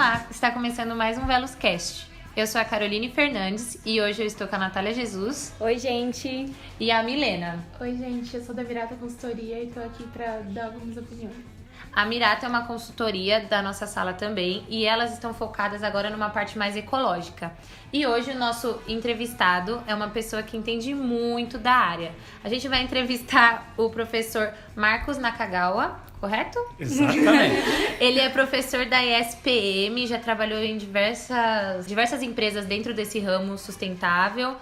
Olá, está começando mais um Veloscast. Eu sou a Caroline Fernandes e hoje eu estou com a Natália Jesus. Oi, gente. E a Milena. Oi, gente, eu sou da Mirata Consultoria e tô aqui pra dar algumas opiniões. A Mirata é uma consultoria da nossa sala também e elas estão focadas agora numa parte mais ecológica. E hoje o nosso entrevistado é uma pessoa que entende muito da área. A gente vai entrevistar o professor Marcos Nakagawa, correto? Exatamente. Ele é professor da ESPM, já trabalhou em diversas empresas dentro desse ramo sustentável.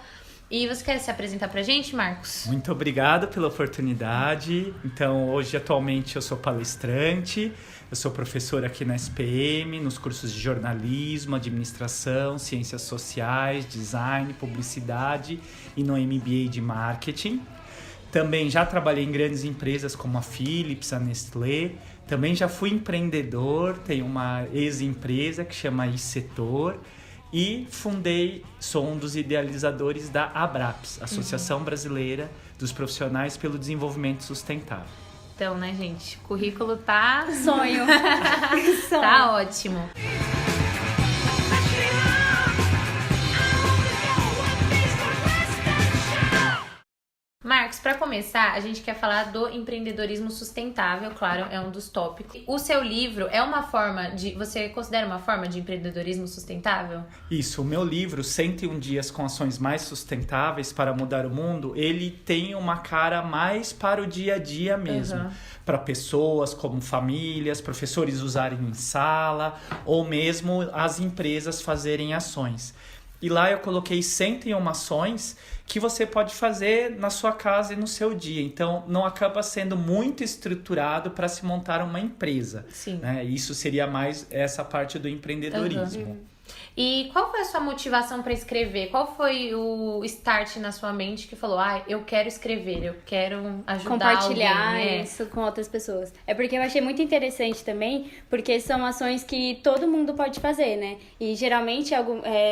E você quer se apresentar pra gente, Marcos? Muito obrigado pela oportunidade. Então, hoje, atualmente, eu sou palestrante, eu sou professor aqui na SPM, nos cursos de jornalismo, administração, ciências sociais, design, publicidade e no MBA de marketing. Também já trabalhei em grandes empresas como a Philips, a Nestlé. Também já fui empreendedor, tenho uma ex-empresa que chama iSetor. E sou um dos idealizadores da ABRAPS, Associação Brasileira dos Profissionais pelo Desenvolvimento Sustentável. Então, né, gente? O currículo tá... Sonho. Tá ótimo. Marcos, para começar, a gente quer falar do empreendedorismo sustentável, claro, é um dos tópicos. O seu livro é uma forma de... Você considera uma forma de empreendedorismo sustentável? Isso, o meu livro, 101 Dias com Ações Mais Sustentáveis para Mudar o Mundo, ele tem uma cara mais para o dia a dia mesmo. Para pessoas como famílias, professores usarem em sala, ou mesmo as empresas fazerem ações. E lá eu coloquei 101 ações que você pode fazer na sua casa e no seu dia. Então, não acaba sendo muito estruturado para se montar uma empresa. Sim. Né? Isso seria mais essa parte do empreendedorismo. E qual foi a sua motivação para escrever? Qual foi o start na sua mente que falou, eu quero escrever, eu quero ajudar compartilhar alguém, isso com outras pessoas. É porque eu achei muito interessante também, porque são ações que todo mundo pode fazer, né? E geralmente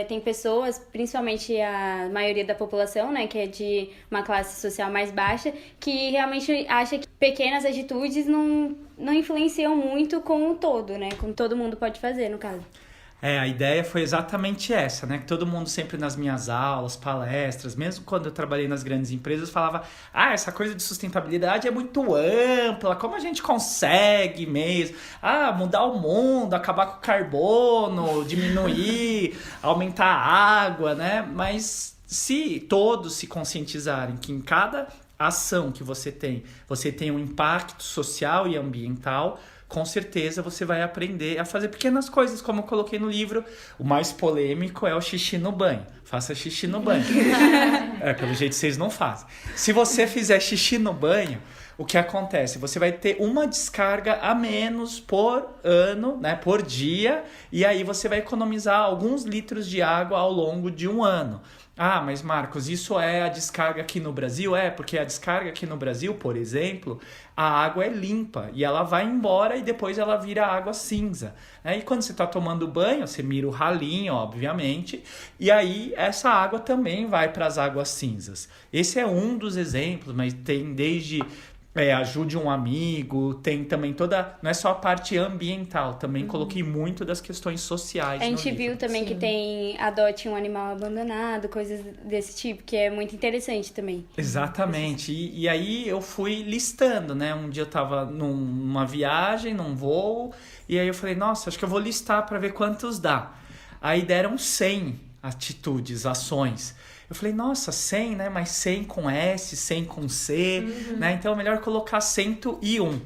tem pessoas, principalmente a maioria da população, né, que é de uma classe social mais baixa, que realmente acha que pequenas atitudes não influenciam muito com o todo, né? Com todo mundo pode fazer, no caso. A ideia foi exatamente essa, né? Que todo mundo sempre nas minhas aulas, palestras, mesmo quando eu trabalhei nas grandes empresas, falava, essa coisa de sustentabilidade é muito ampla, como a gente consegue mesmo? Mudar o mundo, acabar com o carbono, diminuir, aumentar a água, né? Mas se todos se conscientizarem que em cada ação que você tem um impacto social e ambiental, com certeza você vai aprender a fazer pequenas coisas, como eu coloquei no livro. O mais polêmico é o xixi no banho. Faça xixi no banho. Pelo jeito vocês não fazem. Se você fizer xixi no banho, o que acontece? Você vai ter uma descarga a menos por ano, né, por dia, e aí você vai economizar alguns litros de água ao longo de um ano. Mas Marcos, isso é a descarga aqui no Brasil? Porque a descarga aqui no Brasil, por exemplo, a água é limpa e ela vai embora e depois ela vira água cinza. E quando você está tomando banho, você mira o ralinho, obviamente, e aí essa água também vai para as águas cinzas. Esse é um dos exemplos, mas tem desde... ajude um amigo, tem também não é só a parte ambiental, também coloquei muito das questões sociais. A gente no viu livro. também que tem adote um animal abandonado, coisas desse tipo, que é muito interessante também. Exatamente, e aí eu fui listando, né? Um dia eu tava numa viagem, num voo, e aí eu falei, nossa, acho que eu vou listar para ver quantos dá. Aí deram 100 atitudes, ações. Eu falei, nossa, 100, né? Mas 100 com S, 100 com C, né? Então é melhor colocar 101.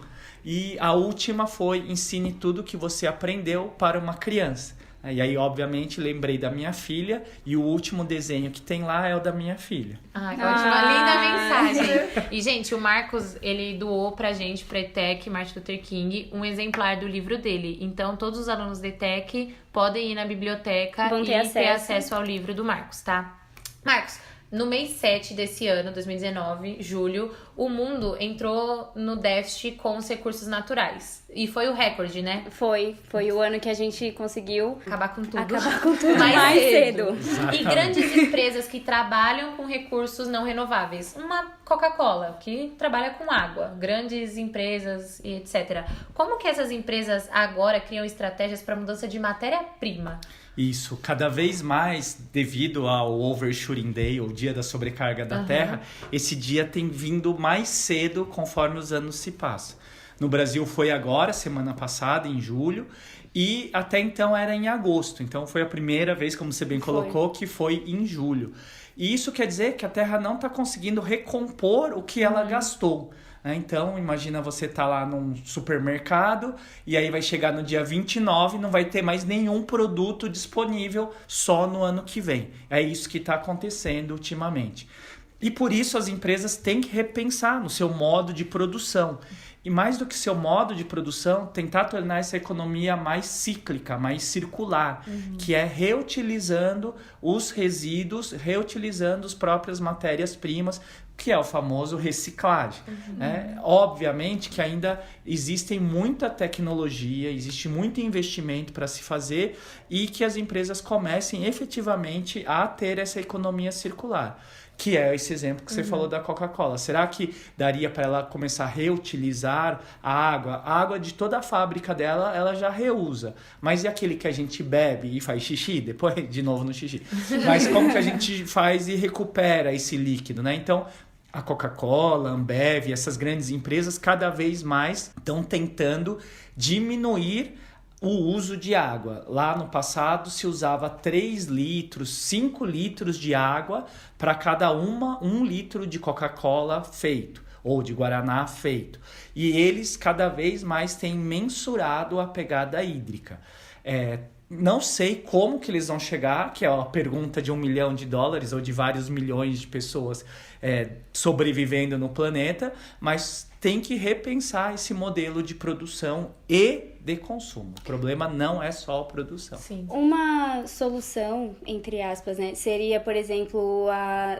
E a última foi, ensine tudo que você aprendeu para uma criança. E aí, obviamente, lembrei da minha filha e o último desenho que tem lá é o da minha filha. Ótima, linda mensagem. E, gente, o Marcos, ele doou pra gente, pra ETEC, Martin Luther King, um exemplar do livro dele. Então, todos os alunos da ETEC podem ir na biblioteca e ter acesso ao livro do Marcos, tá? Marcos, No mês 7 desse ano, 2019, julho, o mundo entrou no déficit com os recursos naturais. E foi o recorde, né? Foi o ano que a gente conseguiu Acabar com tudo. mais cedo. E grandes empresas que trabalham com recursos não renováveis. Uma Coca-Cola, que trabalha com água. Grandes empresas e etc. Como que essas empresas agora criam estratégias para mudança de matéria-prima? Isso, cada vez mais, devido ao Overshooting Day, ou Dia da Sobrecarga da Terra, esse dia tem vindo mais cedo conforme os anos se passam. No Brasil foi agora, semana passada, em julho, e até então era em agosto. Então foi a primeira vez, como você bem colocou, que foi em julho. E isso quer dizer que a Terra não está conseguindo recompor o que ela gastou. Então, imagina você tá lá num supermercado e aí vai chegar no dia 29 e não vai ter mais nenhum produto disponível só no ano que vem. É isso que está acontecendo ultimamente. E por isso as empresas têm que repensar no seu modo de produção. E mais do que seu modo de produção, tentar tornar essa economia mais cíclica, mais circular, que é reutilizando os resíduos, reutilizando as próprias matérias-primas, que é o famoso reciclagem. Obviamente que ainda existe muita tecnologia, existe muito investimento para se fazer e que as empresas comecem efetivamente a ter essa economia circular. Que é esse exemplo que você falou da Coca-Cola. Será que daria para ela começar a reutilizar a água? A água de toda a fábrica dela, ela já reusa. Mas e aquele que a gente bebe e faz xixi? Depois, de novo no xixi. Mas como que a gente faz e recupera esse líquido, né? Então, a Coca-Cola, a Ambev, essas grandes empresas cada vez mais estão tentando diminuir o uso de água. Lá no passado se usava 3 litros, 5 litros de água para cada 1 litro de Coca-Cola feito, ou de Guaraná feito. E eles cada vez mais têm mensurado a pegada hídrica. Não sei como que eles vão chegar, que é a pergunta de $1 milhão ou de vários milhões de pessoas sobrevivendo no planeta, mas tem que repensar esse modelo de produção e de consumo. O problema não é só a produção. Sim. Uma solução, entre aspas, né, seria, por exemplo,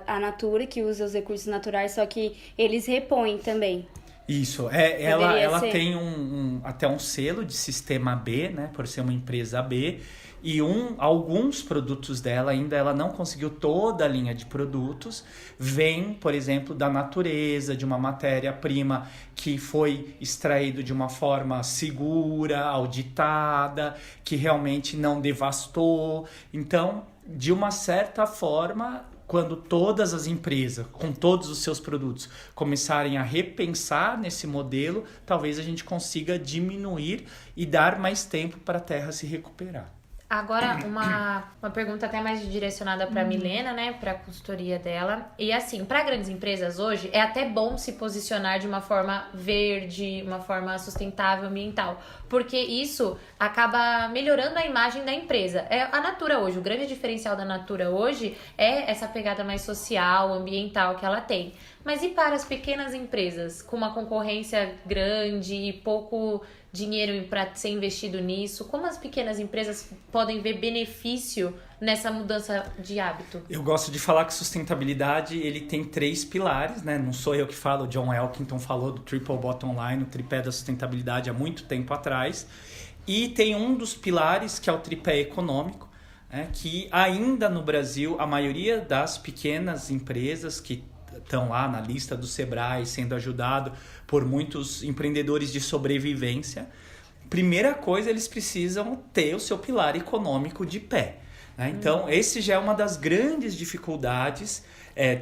a Natura, que usa os recursos naturais, só que eles repõem também. Isso, ela ser. tem até um selo de sistema B, né, por ser uma empresa B, e alguns produtos dela ainda ela não conseguiu toda a linha de produtos, vem, por exemplo, da natureza, de uma matéria-prima que foi extraído de uma forma segura, auditada, que realmente não devastou. Então, de uma certa forma, quando todas as empresas, com todos os seus produtos, começarem a repensar nesse modelo, talvez a gente consiga diminuir e dar mais tempo para a Terra se recuperar. Agora, uma pergunta até mais direcionada para a Milena, né? Para a consultoria dela. E assim, para grandes empresas hoje, é até bom se posicionar de uma forma verde, uma forma sustentável, ambiental. Porque isso acaba melhorando a imagem da empresa. A Natura hoje, o grande diferencial da Natura hoje é essa pegada mais social, ambiental que ela tem. Mas e para as pequenas empresas, com uma concorrência grande e pouco dinheiro para ser investido nisso? Como as pequenas empresas podem ver benefício nessa mudança de hábito? Eu gosto de falar que sustentabilidade ele tem 3 pilares, né? Não sou eu que falo, John Elkington falou do Triple Bottom Line, o tripé da sustentabilidade há muito tempo atrás. E tem um dos pilares que é o tripé econômico, que ainda no Brasil a maioria das pequenas empresas que estão lá na lista do Sebrae sendo ajudado por muitos empreendedores de sobrevivência, primeira coisa, eles precisam ter o seu pilar econômico de pé. Então, esse já é uma das grandes dificuldades,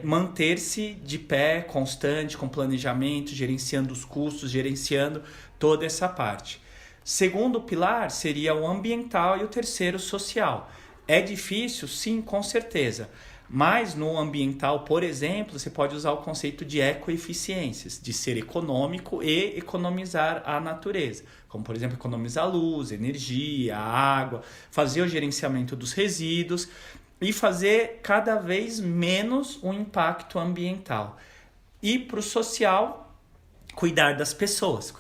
manter-se de pé, constante, com planejamento, gerenciando os custos, gerenciando toda essa parte. Segundo pilar seria o ambiental e o terceiro social. É difícil? Sim, com certeza. Mas no ambiental, por exemplo, você pode usar o conceito de ecoeficiências, de ser econômico e economizar a natureza. Como, por exemplo, economizar luz, energia, água, fazer o gerenciamento dos resíduos e fazer cada vez menos um impacto ambiental. E para o social, cuidar das pessoas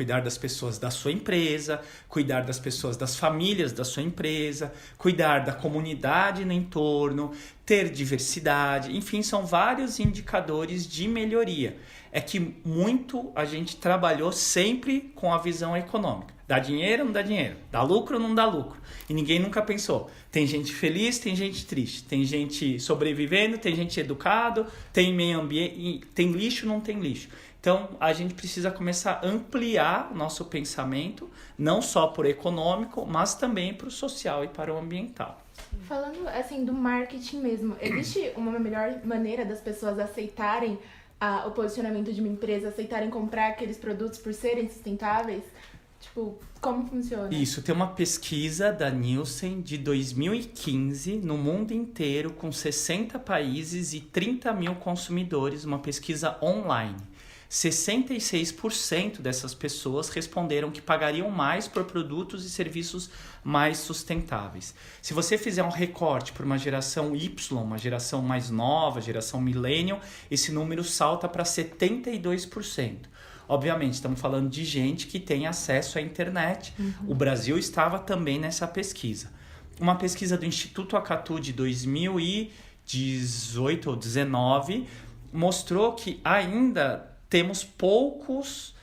da sua empresa, cuidar das pessoas das famílias da sua empresa, cuidar da comunidade no entorno, ter diversidade, enfim, são vários indicadores de melhoria. É que muito a gente trabalhou sempre com a visão econômica. Dá dinheiro ou não dá dinheiro? Dá lucro ou não dá lucro? E ninguém nunca pensou. Tem gente feliz, tem gente triste. Tem gente sobrevivendo, tem gente educado, tem meio ambiente, tem lixo ou não tem lixo. Então, a gente precisa começar a ampliar o nosso pensamento, não só por econômico, mas também para o social e para o ambiental. Falando assim do marketing mesmo, existe uma melhor maneira das pessoas aceitarem o posicionamento de uma empresa, aceitarem comprar aqueles produtos por serem sustentáveis? Tipo, como funciona? Isso, tem uma pesquisa da Nielsen de 2015 no mundo inteiro com 60 países e 30 mil consumidores, uma pesquisa online. 66% dessas pessoas responderam que pagariam mais por produtos e serviços mais sustentáveis. Se você fizer um recorte por uma geração Y, uma geração mais nova, geração millennial, esse número salta para 72%. Obviamente, estamos falando de gente que tem acesso à internet. O Brasil estava também nessa pesquisa. Uma pesquisa do Instituto Acatu de 2018 ou 2019 mostrou que ainda temos poucos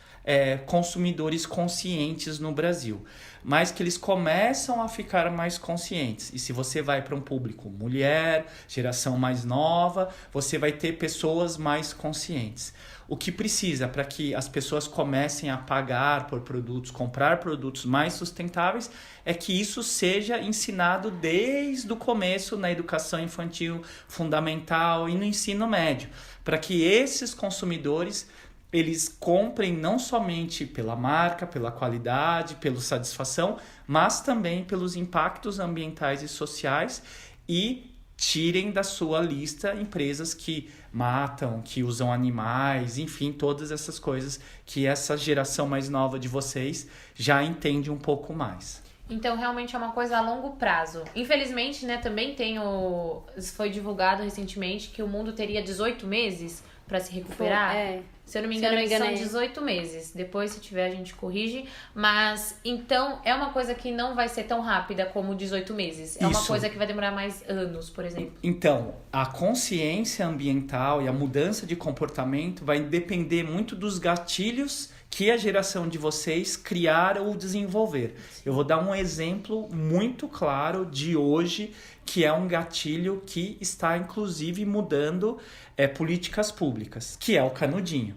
consumidores conscientes no Brasil, mas que eles começam a ficar mais conscientes. E se você vai para um público mulher, geração mais nova, você vai ter pessoas mais conscientes. O que precisa para que as pessoas comecem a pagar por produtos, comprar produtos mais sustentáveis, é que isso seja ensinado desde o começo na educação infantil fundamental e no ensino médio, para que esses consumidores eles comprem não somente pela marca, pela qualidade, pela satisfação, mas também pelos impactos ambientais e sociais e tirem da sua lista empresas que matam, que usam animais, enfim, todas essas coisas que essa geração mais nova de vocês já entende um pouco mais. Então, realmente é uma coisa a longo prazo. Infelizmente, né, também foi divulgado recentemente que o mundo teria 18 meses para se recuperar. Se eu não me engano, são 18 meses. Depois, se tiver, a gente corrige. Mas, então, é uma coisa que não vai ser tão rápida como 18 meses. É uma coisa que vai demorar mais anos, por exemplo. Então, a consciência ambiental e a mudança de comportamento vai depender muito dos gatilhos que a geração de vocês criar ou desenvolver. Eu vou dar um exemplo muito claro de hoje, que é um gatilho que está, inclusive, mudando políticas públicas, que é o canudinho.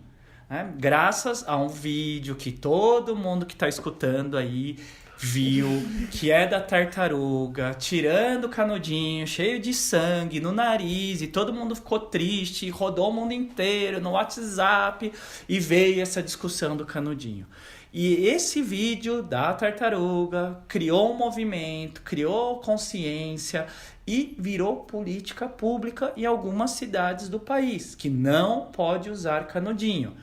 Graças a um vídeo que todo mundo que está escutando aí viu, que é da tartaruga, tirando o canudinho, cheio de sangue no nariz, e todo mundo ficou triste, rodou o mundo inteiro no WhatsApp, e veio essa discussão do canudinho. E esse vídeo da tartaruga criou um movimento, criou consciência e virou política pública em algumas cidades do país, que não pode usar canudinho.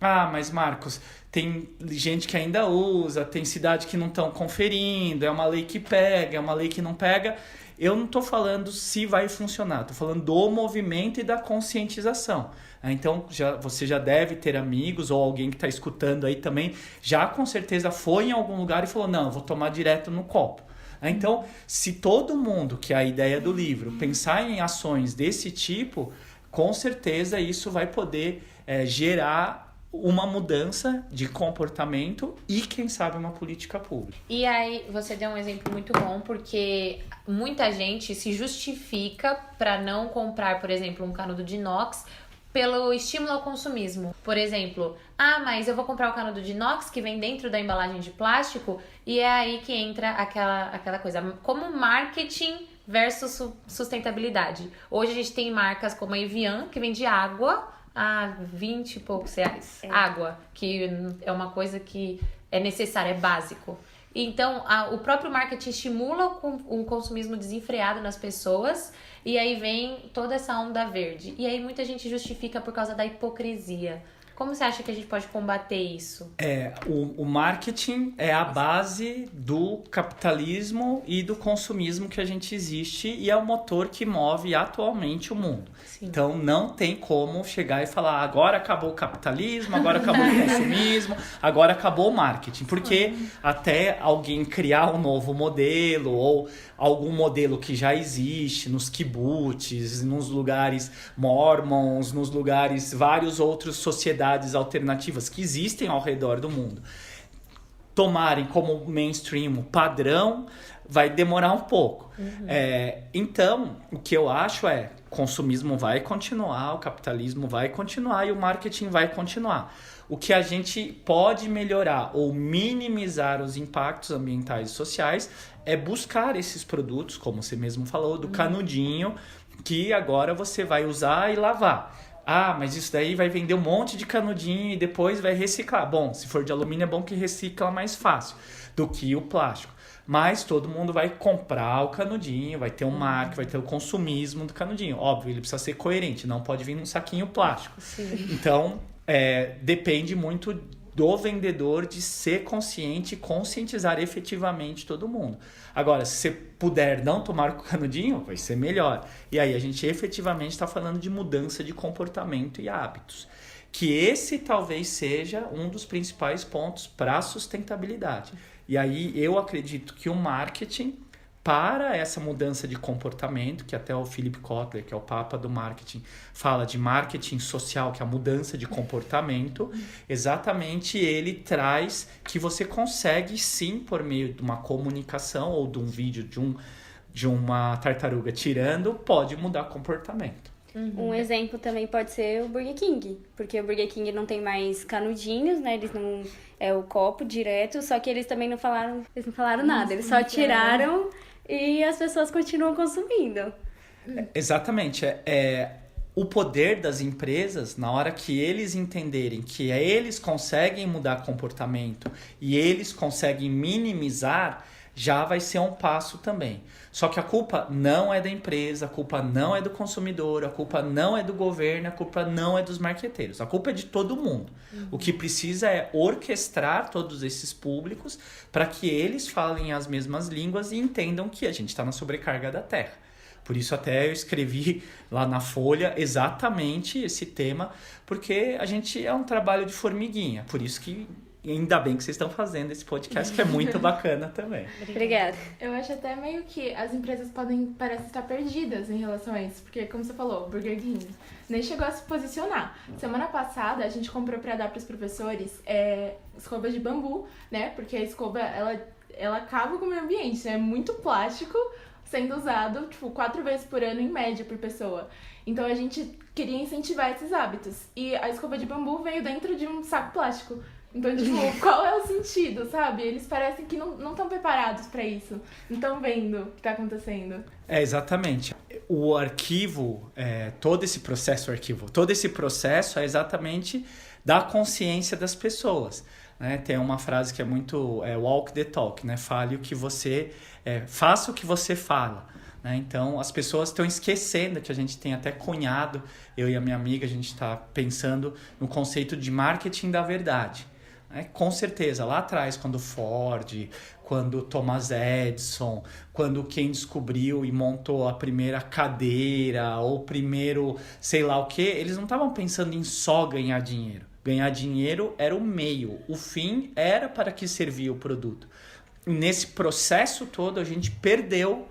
Ah, mas Marcos, tem gente que ainda usa, tem cidade que não estão conferindo, é uma lei que pega, é uma lei que não pega. Eu não estou falando se vai funcionar, estou falando do movimento e da conscientização. Então, você já deve ter amigos ou alguém que está escutando aí também, já com certeza foi em algum lugar e falou, não, eu vou tomar direto no copo. Então, se todo mundo, que é a ideia do livro, pensar em ações desse tipo, com certeza isso vai poder gerar uma mudança de comportamento e, quem sabe, uma política pública. E aí, você deu um exemplo muito bom, porque muita gente se justifica para não comprar, por exemplo, um canudo de inox pelo estímulo ao consumismo. Por exemplo, mas eu vou comprar o canudo de inox que vem dentro da embalagem de plástico, e é aí que entra aquela coisa, como marketing versus sustentabilidade. Hoje a gente tem marcas como a Evian, que vende água a 20 e poucos reais. Água, que é uma coisa que é necessária, é básico. Então, o próprio marketing estimula um consumismo desenfreado nas pessoas, e aí vem toda essa onda verde. E aí muita gente justifica por causa da hipocrisia. Como você acha que a gente pode combater isso? O marketing é a base do capitalismo e do consumismo que a gente existe e é o motor que move atualmente o mundo. Sim. Então não tem como chegar e falar agora acabou o capitalismo, agora acabou o consumismo, agora acabou o marketing. Porque até alguém criar um novo modelo ou algum modelo que já existe nos kibbutz, nos lugares mormons, nos lugares, vários outros sociedades alternativas que existem ao redor do mundo, tomarem como mainstream padrão, vai demorar um pouco. Então, o que eu acho o consumismo vai continuar, o capitalismo vai continuar e o marketing vai continuar. O que a gente pode melhorar ou minimizar os impactos ambientais e sociais é buscar esses produtos, como você mesmo falou, do canudinho, que agora você vai usar e lavar. Ah, mas isso daí vai vender um monte de canudinho e depois vai reciclar. Bom, se for de alumínio é bom que recicla mais fácil do que o plástico. Mas todo mundo vai comprar o canudinho, vai ter um marketing, vai ter o consumismo do canudinho. Óbvio, ele precisa ser coerente, não pode vir num saquinho plástico. Sim. Então, depende muito do vendedor de ser consciente e conscientizar efetivamente todo mundo. Agora, se você puder não tomar o canudinho, vai ser melhor. E aí a gente efetivamente está falando de mudança de comportamento e hábitos. Que esse talvez seja um dos principais pontos para a sustentabilidade. E aí eu acredito que o marketing, para essa mudança de comportamento, que até o Philip Kotler, que é o papa do marketing, fala de marketing social, que é a mudança de comportamento, exatamente ele traz que você consegue sim, por meio de uma comunicação ou de um vídeo de uma tartaruga tirando, pode mudar comportamento. Um exemplo também pode ser o Burger King, porque o Burger King não tem mais canudinhos, né? Eles não o copo direto, só que eles também não falaram nada, eles só tiraram e as pessoas continuam consumindo. Exatamente, o poder das empresas, na hora que eles entenderem que eles conseguem mudar comportamento e eles conseguem minimizar, já vai ser um passo também. Só que a culpa não é da empresa, a culpa não é do consumidor, a culpa não é do governo, a culpa não é dos marqueteiros. A culpa é de todo mundo. O que precisa é orquestrar todos esses públicos para que eles falem as mesmas línguas e entendam que a gente está na sobrecarga da terra. Por isso até eu escrevi lá na Folha exatamente esse tema, porque a gente é um trabalho de formiguinha. Por isso que ainda bem que vocês estão fazendo esse podcast, que é muito bacana também. Obrigada. Eu acho até meio que as empresas parecem estar perdidas em relação a isso. Porque, como você falou, o Burger King nem chegou a se posicionar. Semana passada, a gente comprou para dar para os professores escovas de bambu, né? Porque a escova, ela acaba com o meio ambiente, né? É muito plástico sendo usado, 4 vezes por ano, em média, por pessoa. Então, a gente queria incentivar esses hábitos. E a escova de bambu veio dentro de um saco plástico. Então, qual é o sentido, sabe? Eles parecem que não estão preparados para isso. Não estão vendo o que está acontecendo. Exatamente. O arquivo, todo esse processo é exatamente da consciência das pessoas. Né? Tem uma frase que é muito walk the talk, né? Fale o que você... faça o que você fala. Né? Então, as pessoas estão esquecendo que a gente tem até cunhado, eu e a minha amiga, a gente está pensando no conceito de marketing da verdade. Com certeza, lá atrás, quando Ford, quando Thomas Edison, quando quem descobriu e montou a primeira cadeira, ou primeiro sei lá o que, eles não estavam pensando em só ganhar dinheiro. Ganhar dinheiro era o meio, o fim era para que servia o produto. E nesse processo todo, a gente perdeu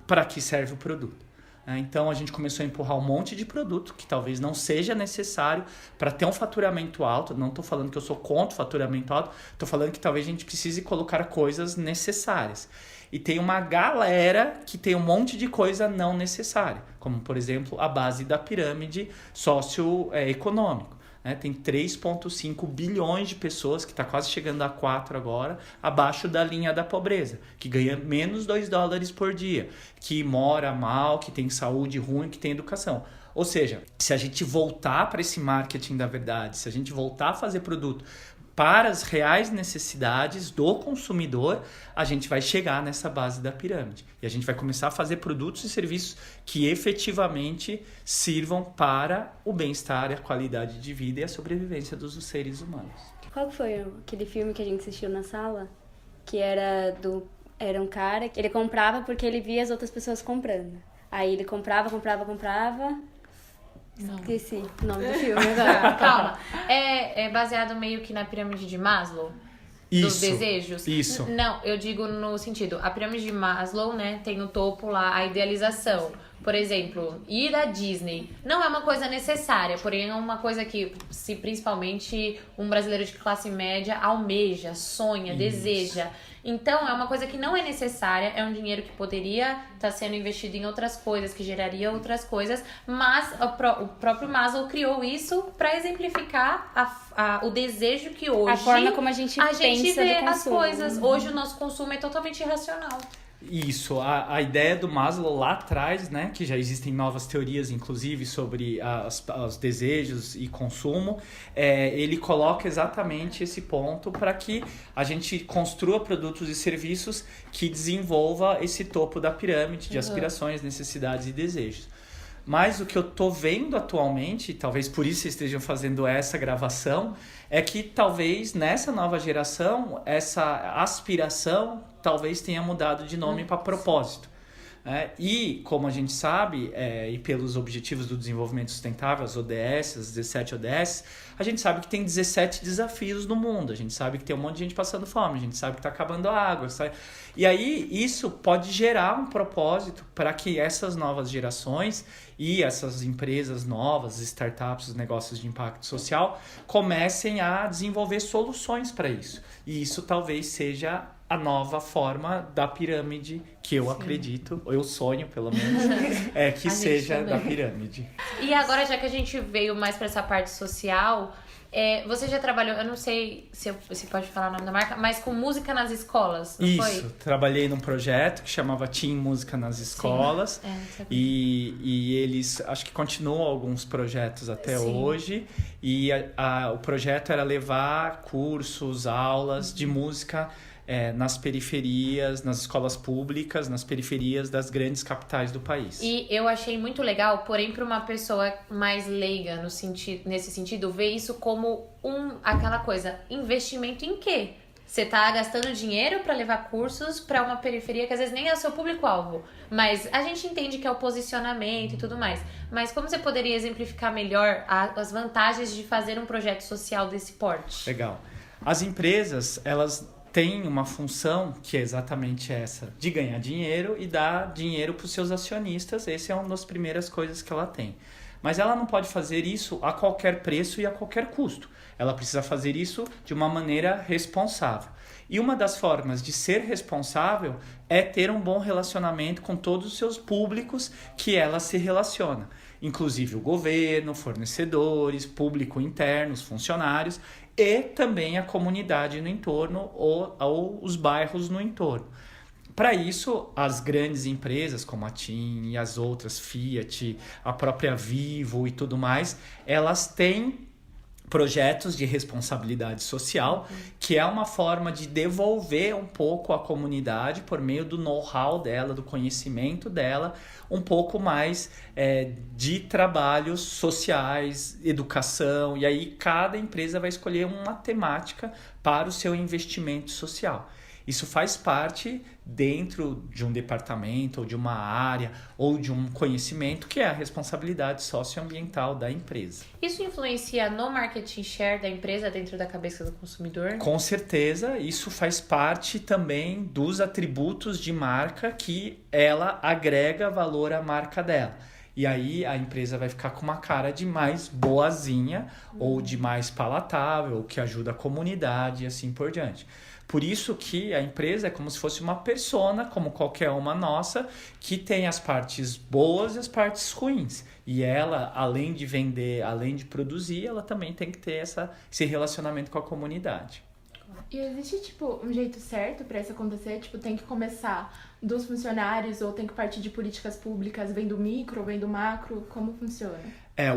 para que serve o produto. Então a gente começou a empurrar um monte de produto que talvez não seja necessário para ter um faturamento alto. Não estou falando que eu sou contra o faturamento alto, estou falando que talvez a gente precise colocar coisas necessárias. E tem uma galera que tem um monte de coisa não necessária, como por exemplo a base da pirâmide socioeconômica. Tem 3,5 bilhões de pessoas, que está quase chegando a 4 agora, abaixo da linha da pobreza, que ganha menos $2 por dia, que mora mal, que tem saúde ruim, que tem educação. Ou seja, se a gente voltar para esse marketing da verdade, se a gente voltar a fazer produto para as reais necessidades do consumidor, a gente vai chegar nessa base da pirâmide. E a gente vai começar a fazer produtos e serviços que efetivamente sirvam para o bem-estar, a qualidade de vida e a sobrevivência dos seres humanos. Qual que foi aquele filme que a gente assistiu na sala? Que era um cara que ele comprava porque ele via as outras pessoas comprando. Aí ele comprava. Não. Esqueci o nome do filme agora. Calma. É baseado meio que na pirâmide de Maslow? Dos desejos? Isso. Não, eu digo no sentido, a pirâmide de Maslow, né, tem no topo lá a idealização. Por exemplo, ir à Disney não é uma coisa necessária, porém é uma coisa que, se principalmente um brasileiro de classe média almeja, sonha, deseja. Então, é uma coisa que não é necessária, é um dinheiro que poderia estar sendo investido em outras coisas, que geraria outras coisas, mas o próprio Maslow criou isso para exemplificar o desejo que hoje... A forma como a gente pensa vê do as consumo. coisas. Hoje o nosso consumo é totalmente irracional. Isso, a ideia do Maslow lá atrás, né, que já existem novas teorias, inclusive, sobre os desejos e consumo, ele coloca exatamente esse ponto para que a gente construa produtos e serviços que desenvolva esse topo da pirâmide de aspirações, necessidades e desejos. Mas o que eu tô vendo atualmente, talvez por isso vocês estejam fazendo essa gravação, é que talvez nessa nova geração, essa aspiração talvez tenha mudado de nome para propósito. E, como a gente sabe, e pelos Objetivos do Desenvolvimento Sustentável, as ODS, as 17 ODS, a gente sabe que tem 17 desafios no mundo, a gente sabe que tem um monte de gente passando fome, a gente sabe que está acabando a água. Sabe? E aí isso pode gerar um propósito para que essas novas gerações e essas empresas novas, startups, os negócios de impacto social, comecem a desenvolver soluções para isso. E isso talvez seja a nova forma da pirâmide que eu acredito, ou eu sonho pelo menos, que seja da pirâmide. E agora, já que a gente veio mais para essa parte social, você já trabalhou, eu não sei se você pode falar o nome da marca, mas com música nas escolas, não foi? Isso, trabalhei num projeto que chamava Team Música nas Escolas. E eles, acho que continuam alguns projetos até hoje. E o projeto era levar cursos, aulas de música nas periferias, nas escolas públicas, nas periferias das grandes capitais do país. E eu achei muito legal, porém, para uma pessoa mais leiga nesse sentido, ver isso como aquela coisa, investimento em quê? Você tá gastando dinheiro para levar cursos para uma periferia que às vezes nem é o seu público-alvo. Mas a gente entende que é o posicionamento e tudo mais. Mas como você poderia exemplificar melhor as vantagens de fazer um projeto social desse porte? Legal. As empresas, elas tem uma função que é exatamente essa, de ganhar dinheiro e dar dinheiro para os seus acionistas. Essa é uma das primeiras coisas que ela tem. Mas ela não pode fazer isso a qualquer preço e a qualquer custo. Ela precisa fazer isso de uma maneira responsável. E uma das formas de ser responsável é ter um bom relacionamento com todos os seus públicos que ela se relaciona. Inclusive o governo, fornecedores, público interno, os funcionários e também a comunidade no entorno ou os bairros no entorno. Para isso, as grandes empresas como a TIM e as outras, Fiat, a própria Vivo e tudo mais, elas têm projetos de responsabilidade social, que é uma forma de devolver um pouco à comunidade, por meio do know-how dela, do conhecimento dela, um pouco mais de trabalhos sociais, educação, e aí cada empresa vai escolher uma temática para o seu investimento social. Isso faz parte dentro de um departamento, ou de uma área, ou de um conhecimento que é a responsabilidade socioambiental da empresa. Isso influencia no marketing share da empresa dentro da cabeça do consumidor? Com certeza, isso faz parte também dos atributos de marca que ela agrega valor à marca dela. E aí a empresa vai ficar com uma cara de mais boazinha, ou de mais palatável, ou que ajuda a comunidade e assim por diante. Por isso que a empresa é como se fosse uma persona, como qualquer uma nossa, que tem as partes boas e as partes ruins. E ela, além de vender, além de produzir, ela também tem que ter esse relacionamento com a comunidade. E existe, um jeito certo pra isso acontecer? Tem que começar dos funcionários ou tem que partir de políticas públicas, vem do micro, vem do macro? Como funciona?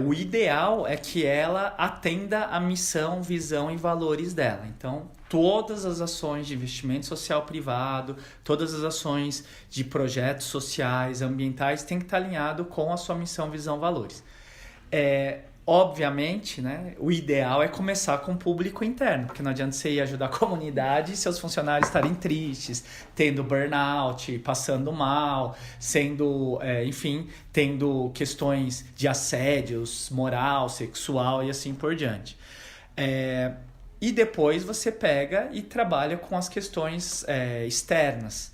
O ideal é que ela atenda a missão, visão e valores dela. Então, todas as ações de investimento social privado, todas as ações de projetos sociais, ambientais, tem que estar alinhado com a sua missão, visão, valores. Obviamente, né, o ideal é começar com o público interno, porque não adianta você ir ajudar a comunidade e seus funcionários estarem tristes, tendo burnout, passando mal, sendo, enfim, tendo questões de assédios moral, sexual e assim por diante. E depois você pega e trabalha com as questões externas.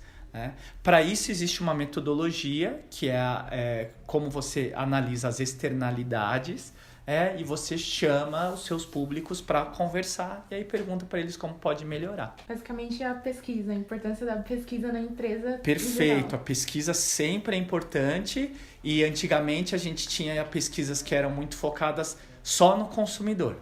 Para isso existe uma metodologia que é como você analisa as externalidades, e você chama os seus públicos para conversar e aí pergunta para eles como pode melhorar. Basicamente a pesquisa, a importância da pesquisa na empresa. Perfeito, a pesquisa sempre é importante e antigamente a gente tinha pesquisas que eram muito focadas só no consumidor.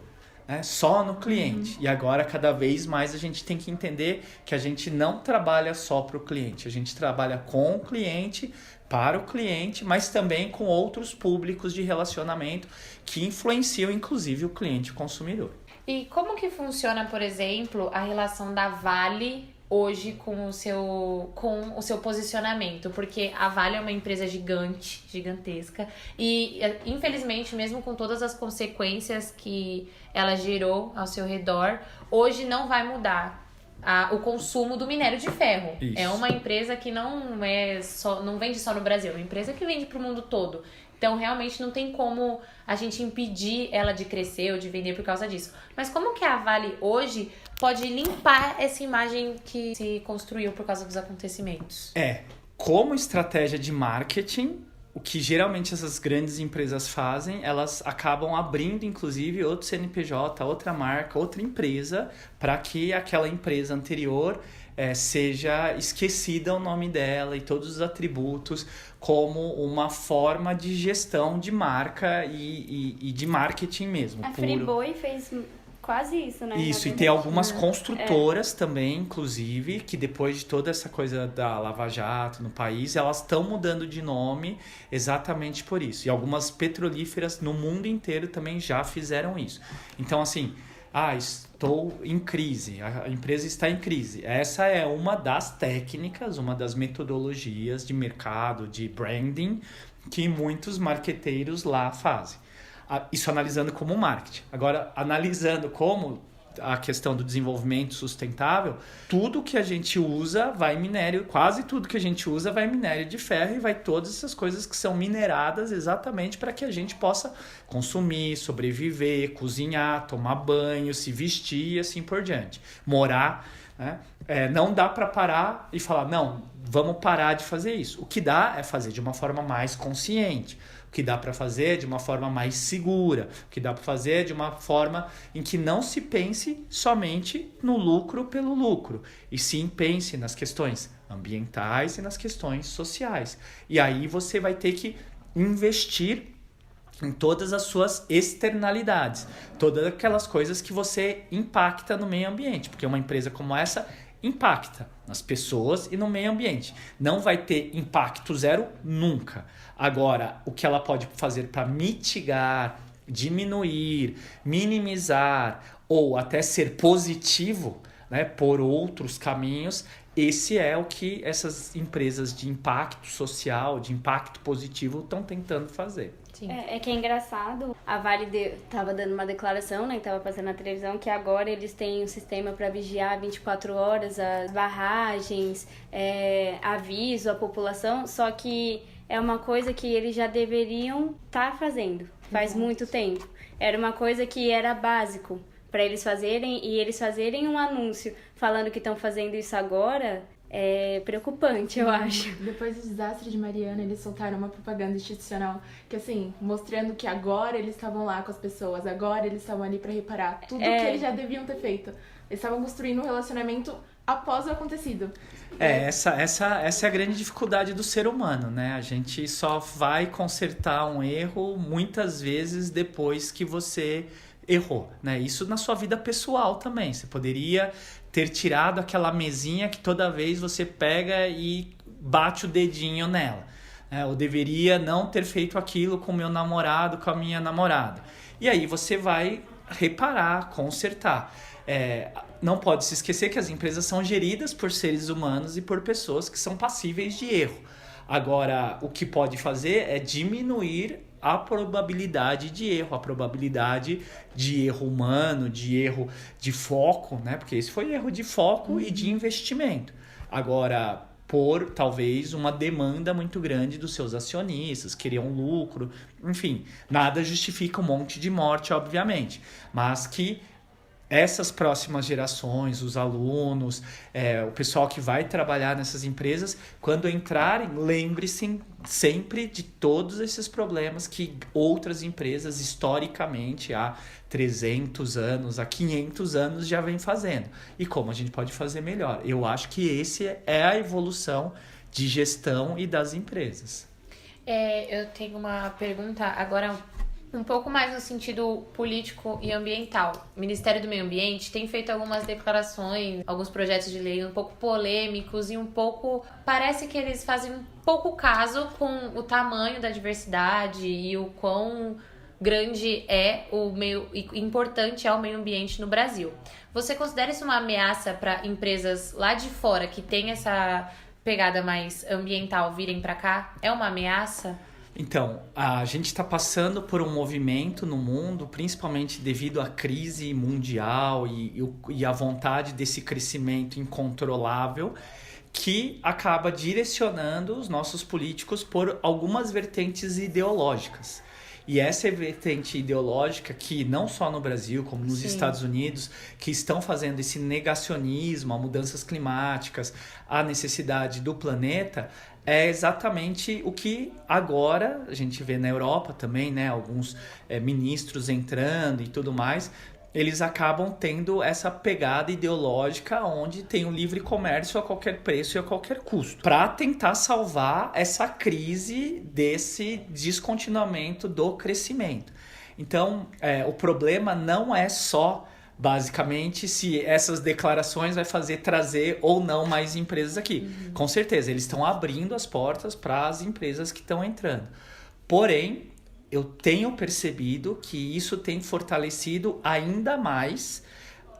Só no cliente. E agora, cada vez mais, a gente tem que entender que a gente não trabalha só para o cliente. A gente trabalha com o cliente, para o cliente, mas também com outros públicos de relacionamento que influenciam, inclusive, o cliente e o consumidor. E como que funciona, por exemplo, a relação da Vale hoje com o seu posicionamento? Porque a Vale é uma empresa gigantesca, e infelizmente, mesmo com todas as consequências que ela gerou ao seu redor, hoje não vai mudar o consumo do minério de ferro. Isso. É uma empresa que não vende só no Brasil, é uma empresa que vende para o mundo todo. Então, realmente, não tem como a gente impedir ela de crescer ou de vender por causa disso. Mas como que a Vale hoje pode limpar essa imagem que se construiu por causa dos acontecimentos? Como estratégia de marketing, o que geralmente essas grandes empresas fazem, elas acabam abrindo, inclusive, outro CNPJ, outra marca, outra empresa, para que aquela empresa anterior seja esquecida o nome dela e todos os atributos como uma forma de gestão de marca e de marketing mesmo. A Friboi fez quase isso, né? Isso, e tem algumas construtoras também, inclusive, que depois de toda essa coisa da Lava Jato no país, elas estão mudando de nome exatamente por isso. E algumas petrolíferas no mundo inteiro também já fizeram isso. Então, assim, estou em crise, a empresa está em crise. Essa é uma das técnicas, uma das metodologias de mercado, de branding, que muitos marqueteiros lá fazem. Isso analisando como marketing. Agora, analisando como a questão do desenvolvimento sustentável, tudo que a gente usa vai minério, quase tudo que a gente usa vai minério de ferro e vai todas essas coisas que são mineradas exatamente para que a gente possa consumir, sobreviver, cozinhar, tomar banho, se vestir e assim por diante. Morar, né? Não dá para parar e falar, não, vamos parar de fazer isso. O que dá é fazer de uma forma mais consciente. O que dá para fazer de uma forma mais segura, o que dá para fazer de uma forma em que não se pense somente no lucro pelo lucro, e sim pense nas questões ambientais e nas questões sociais. E aí você vai ter que investir em todas as suas externalidades, todas aquelas coisas que você impacta no meio ambiente, porque uma empresa como essa impacta nas pessoas e no meio ambiente. Não vai ter impacto zero nunca. Agora, o que ela pode fazer para mitigar, diminuir, minimizar ou até ser positivo, né, por outros caminhos, esse é o que essas empresas de impacto social, de impacto positivo estão tentando fazer. Que é engraçado, a Vale estava dando uma declaração, né, que estava passando na televisão, que agora eles têm um sistema para vigiar 24 horas as barragens, aviso à população, só que é uma coisa que eles já deveriam estar fazendo faz muito tempo. Era uma coisa que era básico para eles fazerem, e eles fazerem um anúncio falando que estão fazendo isso agora é preocupante, eu acho. Depois do desastre de Mariana, eles soltaram uma propaganda institucional que, assim, mostrando que agora eles estavam lá com as pessoas, agora eles estavam ali para reparar tudo que eles já deviam ter feito. Eles estavam construindo um relacionamento após o acontecido. Essa é a grande dificuldade do ser humano, né? A gente só vai consertar um erro muitas vezes depois que você errou, né? Isso na sua vida pessoal também. Você poderia ter tirado aquela mesinha que toda vez você pega e bate o dedinho nela. Eu deveria não ter feito aquilo com o meu namorado, com a minha namorada. E aí você vai reparar, consertar. Não pode se esquecer que as empresas são geridas por seres humanos e por pessoas que são passíveis de erro. Agora, o que pode fazer é diminuir a probabilidade de erro, a probabilidade de erro humano, de erro de foco, né? Porque esse foi erro de foco e de investimento. Agora, por talvez uma demanda muito grande dos seus acionistas, querer um lucro, enfim, nada justifica um monte de morte, obviamente, mas que essas próximas gerações, os alunos, o pessoal que vai trabalhar nessas empresas, quando entrarem, lembre-se sempre de todos esses problemas que outras empresas, historicamente, há 300 anos, há 500 anos, já vem fazendo. E como a gente pode fazer melhor. Eu acho que esse é a evolução de gestão e das empresas. Eu tenho uma pergunta agora um pouco mais no sentido político e ambiental. O Ministério do Meio Ambiente tem feito algumas declarações, alguns projetos de lei um pouco polêmicos e um pouco... Parece que eles fazem um pouco caso com o tamanho da diversidade e o quão grande importante é o meio ambiente no Brasil. Você considera isso uma ameaça para empresas lá de fora que têm essa pegada mais ambiental virem para cá? É uma ameaça? Então, a gente está passando por um movimento no mundo, principalmente devido à crise mundial e à vontade desse crescimento incontrolável, que acaba direcionando os nossos políticos por algumas vertentes ideológicas. E essa vertente ideológica que não só no Brasil, como nos Estados Unidos, que estão fazendo esse negacionismo a mudanças climáticas, a necessidade do planeta, é exatamente o que agora a gente vê na Europa também, né? Alguns ministros entrando e tudo mais, eles acabam tendo essa pegada ideológica onde tem o livre comércio a qualquer preço e a qualquer custo, para tentar salvar essa crise desse descontinuamento do crescimento. Então, o problema não é só, basicamente, se essas declarações vai trazer ou não mais empresas aqui. Com certeza, eles estão abrindo as portas para as empresas que estão entrando. Porém, eu tenho percebido que isso tem fortalecido ainda mais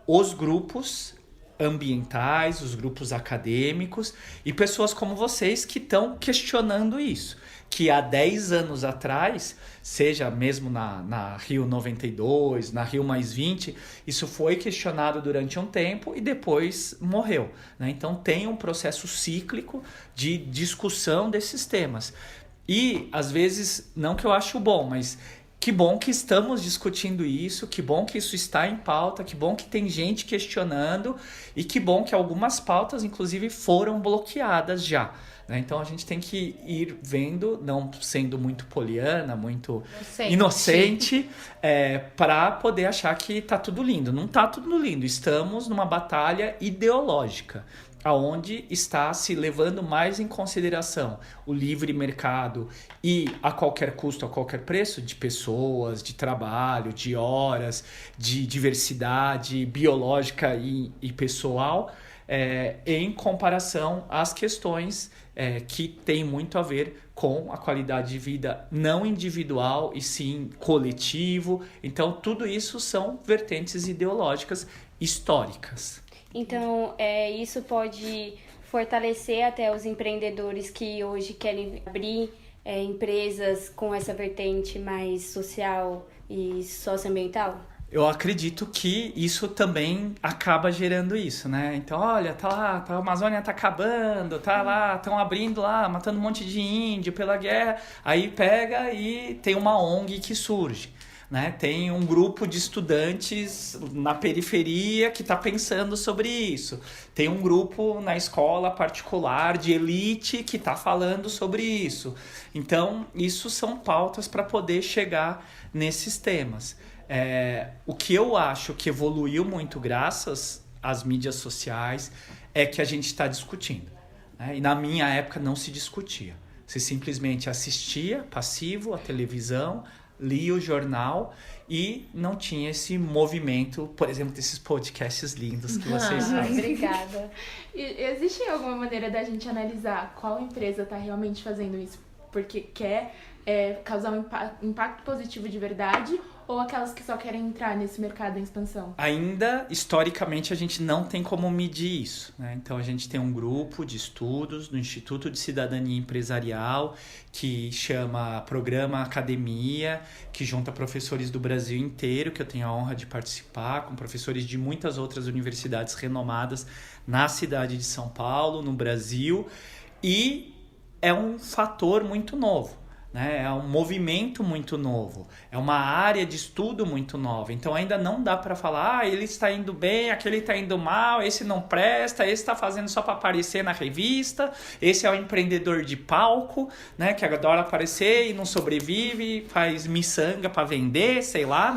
os grupos ambientais, os grupos acadêmicos e pessoas como vocês que estão questionando isso. Que há 10 anos atrás, seja mesmo na Rio 92, na Rio +20, isso foi questionado durante um tempo e depois morreu, né? Então tem um processo cíclico de discussão desses temas. E, às vezes, não que eu acho bom, mas que bom que estamos discutindo isso, que bom que isso está em pauta, que bom que tem gente questionando e que bom que algumas pautas, inclusive, foram bloqueadas já. Né? Então, a gente tem que ir vendo, não sendo muito poliana, muito inocente, para poder achar que está tudo lindo. Não está tudo lindo, estamos numa batalha ideológica, aonde está se levando mais em consideração o livre mercado e a qualquer custo, a qualquer preço, de pessoas, de trabalho, de horas, de diversidade biológica e pessoal, em comparação às questões que têm muito a ver com a qualidade de vida não individual e sim coletivo. Então, tudo isso são vertentes ideológicas históricas. Então, isso pode fortalecer até os empreendedores que hoje querem abrir empresas com essa vertente mais social e socioambiental? Eu acredito que isso também acaba gerando isso, né? Então, olha, tá lá, a Amazônia tá acabando, tá lá, estão abrindo lá, matando um monte de índio pela guerra. Aí pega e tem uma ONG que surge. Né? Tem um grupo de estudantes na periferia que está pensando sobre isso. Tem um grupo na escola particular de elite que está falando sobre isso. Então, isso são pautas para poder chegar nesses temas. O que eu acho que evoluiu muito graças às mídias sociais é que a gente está discutindo. Né? E na minha época não se discutia. Você simplesmente assistia, passivo, a televisão, lia o jornal e não tinha esse movimento, por exemplo, desses podcasts lindos que vocês fazem. Obrigada. E existe alguma maneira da gente analisar qual empresa está realmente fazendo isso porque quer causar um impacto positivo de verdade, ou aquelas que só querem entrar nesse mercado em expansão? Ainda, historicamente, a gente não tem como medir isso, né? Então, a gente tem um grupo de estudos do Instituto de Cidadania Empresarial, que chama Programa Academia, que junta professores do Brasil inteiro, que eu tenho a honra de participar, com professores de muitas outras universidades renomadas na cidade de São Paulo, no Brasil, e é um fator muito novo. Né? É um movimento muito novo, é uma área de estudo muito nova, então ainda não dá para falar, ele está indo bem, aquele está indo mal, esse não presta, esse está fazendo só para aparecer na revista, esse é o empreendedor de palco, né? Que adora aparecer e não sobrevive, faz miçanga para vender, sei lá,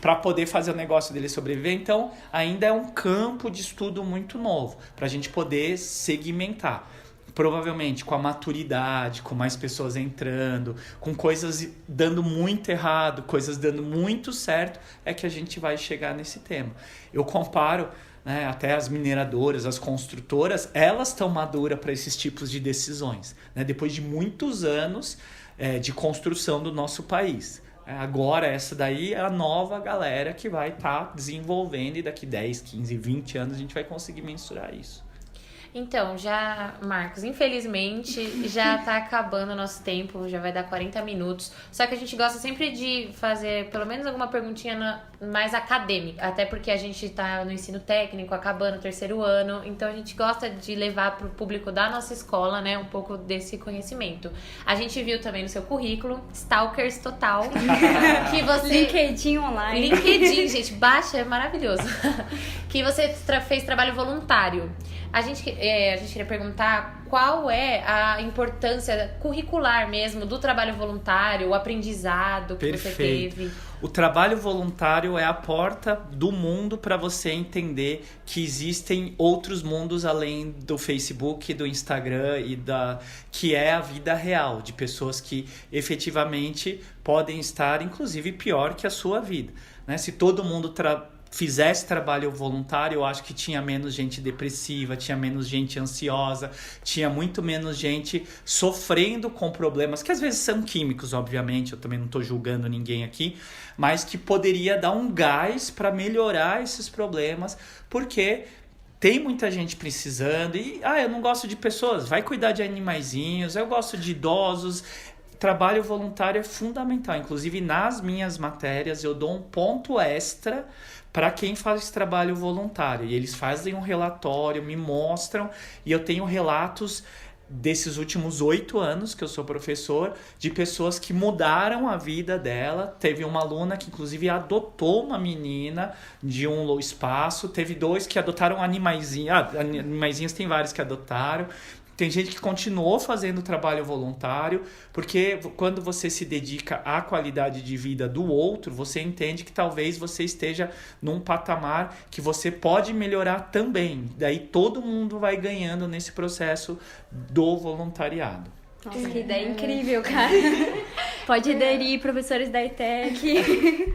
para poder fazer o negócio dele sobreviver. Então ainda é um campo de estudo muito novo para a gente poder segmentar. Provavelmente com a maturidade, com mais pessoas entrando, com coisas dando muito errado, coisas dando muito certo, é que a gente vai chegar nesse tema. Eu comparo, né, até as mineradoras, as construtoras, elas estão maduras para esses tipos de decisões, né, depois de muitos anos de construção do nosso país. Agora essa daí é a nova galera que vai estar desenvolvendo, e daqui 10, 15, 20 anos a gente vai conseguir mensurar isso. Então, Marcos, infelizmente já tá acabando o nosso tempo, já vai dar 40 minutos. Só que a gente gosta sempre de fazer pelo menos alguma perguntinha mais acadêmica, até porque a gente tá no ensino técnico, acabando o 3º ano, então a gente gosta de levar pro público da nossa escola, né, um pouco desse conhecimento. A gente viu também no seu currículo, Stalkers Total, que você... LinkedIn online. LinkedIn, gente, baixa, é maravilhoso. Que você fez trabalho voluntário. A gente queria perguntar qual é a importância curricular mesmo do trabalho voluntário, o aprendizado que você teve. O trabalho voluntário é a porta do mundo para você entender que existem outros mundos além do Facebook, do Instagram que é a vida real, de pessoas que efetivamente podem estar, inclusive, pior que a sua vida. Né? Se todo mundo fizesse trabalho voluntário, eu acho que tinha menos gente depressiva, tinha menos gente ansiosa, tinha muito menos gente sofrendo com problemas, que às vezes são químicos, obviamente, eu também não estou julgando ninguém aqui, mas que poderia dar um gás para melhorar esses problemas, porque tem muita gente precisando, e eu não gosto de pessoas, vai cuidar de animaizinhos, eu gosto de idosos. Trabalho voluntário é fundamental, inclusive nas minhas matérias eu dou um ponto extra para quem faz trabalho voluntário, e eles fazem um relatório, me mostram, e eu tenho relatos desses últimos 8 anos que eu sou professor, de pessoas que mudaram a vida dela. Teve uma aluna que inclusive adotou uma menina de um espaço, teve 2 que adotaram animaizinhos, animaizinhos tem vários que adotaram. Tem gente que continuou fazendo trabalho voluntário, porque quando você se dedica à qualidade de vida do outro, você entende que talvez você esteja num patamar que você pode melhorar também. Daí todo mundo vai ganhando nesse processo do voluntariado. Nossa, que ideia incrível, cara. Pode aderir, professores da ETEC.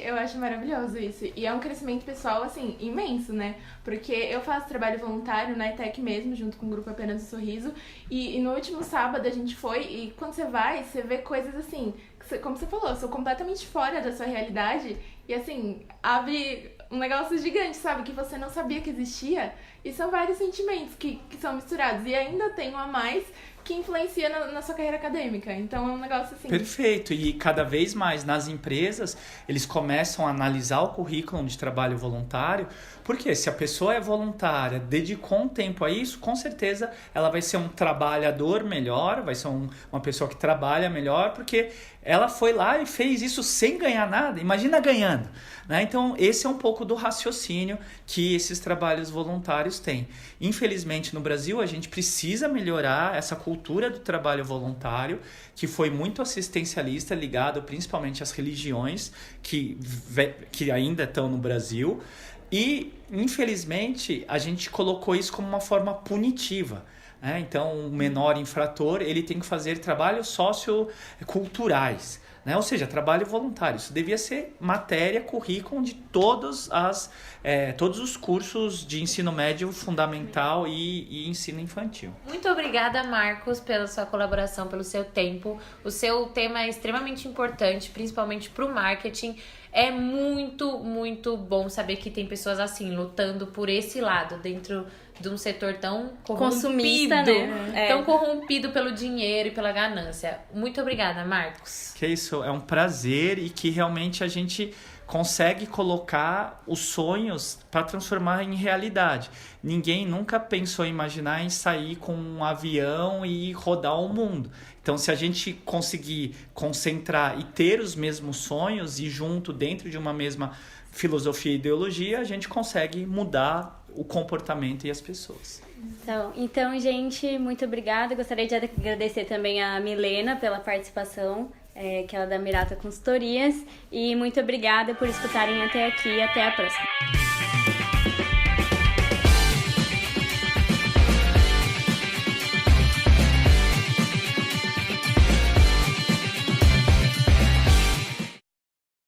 Eu acho maravilhoso isso. E é um crescimento pessoal, assim, imenso, né? Porque eu faço trabalho voluntário na ETEC mesmo, junto com o grupo Apenas um Sorriso. E no último sábado a gente foi, e quando você vai, você vê coisas assim, como você falou, são completamente fora da sua realidade. E assim, abre um negócio gigante, sabe? Que você não sabia que existia. E são vários sentimentos que são misturados. E ainda tem um a mais que influencia na sua carreira acadêmica. Então é um negócio assim... Perfeito. E cada vez mais nas empresas, eles começam a analisar o currículo de trabalho voluntário, porque se a pessoa é voluntária, dedicou um tempo a isso, com certeza ela vai ser um trabalhador melhor, vai ser uma pessoa que trabalha melhor, porque ela foi lá e fez isso sem ganhar nada. Imagina ganhando. Né? Então, esse é um pouco do raciocínio que esses trabalhos voluntários têm. Infelizmente, no Brasil, a gente precisa melhorar essa cultura do trabalho voluntário, que foi muito assistencialista, ligado principalmente às religiões que ainda estão no Brasil. E, infelizmente, a gente colocou isso como uma forma punitiva. Então, o menor infrator ele tem que fazer trabalhos socioculturais. né? Ou seja, trabalho voluntário. Isso devia ser matéria, currículo de todos os cursos de ensino médio fundamental e ensino infantil. Muito obrigada, Marcos, pela sua colaboração, pelo seu tempo. O seu tema é extremamente importante, principalmente para o marketing. É muito, muito bom saber que tem pessoas assim, lutando por esse lado, dentro de um setor tão corrompido, consumista, né? Tão corrompido pelo dinheiro e pela ganância. Muito obrigada, Marcos. Que isso, é um prazer e que realmente a gente consegue colocar os sonhos para transformar em realidade. Ninguém nunca pensou em imaginar em sair com um avião e rodar o mundo. Então, se a gente conseguir concentrar e ter os mesmos sonhos e junto dentro de uma mesma filosofia e ideologia, a gente consegue mudar o comportamento e as pessoas. Então, gente, muito obrigada. Gostaria de agradecer também a Milena pela participação, que ela é da Mirata Consultorias. E muito obrigada por escutarem até aqui. Até a próxima.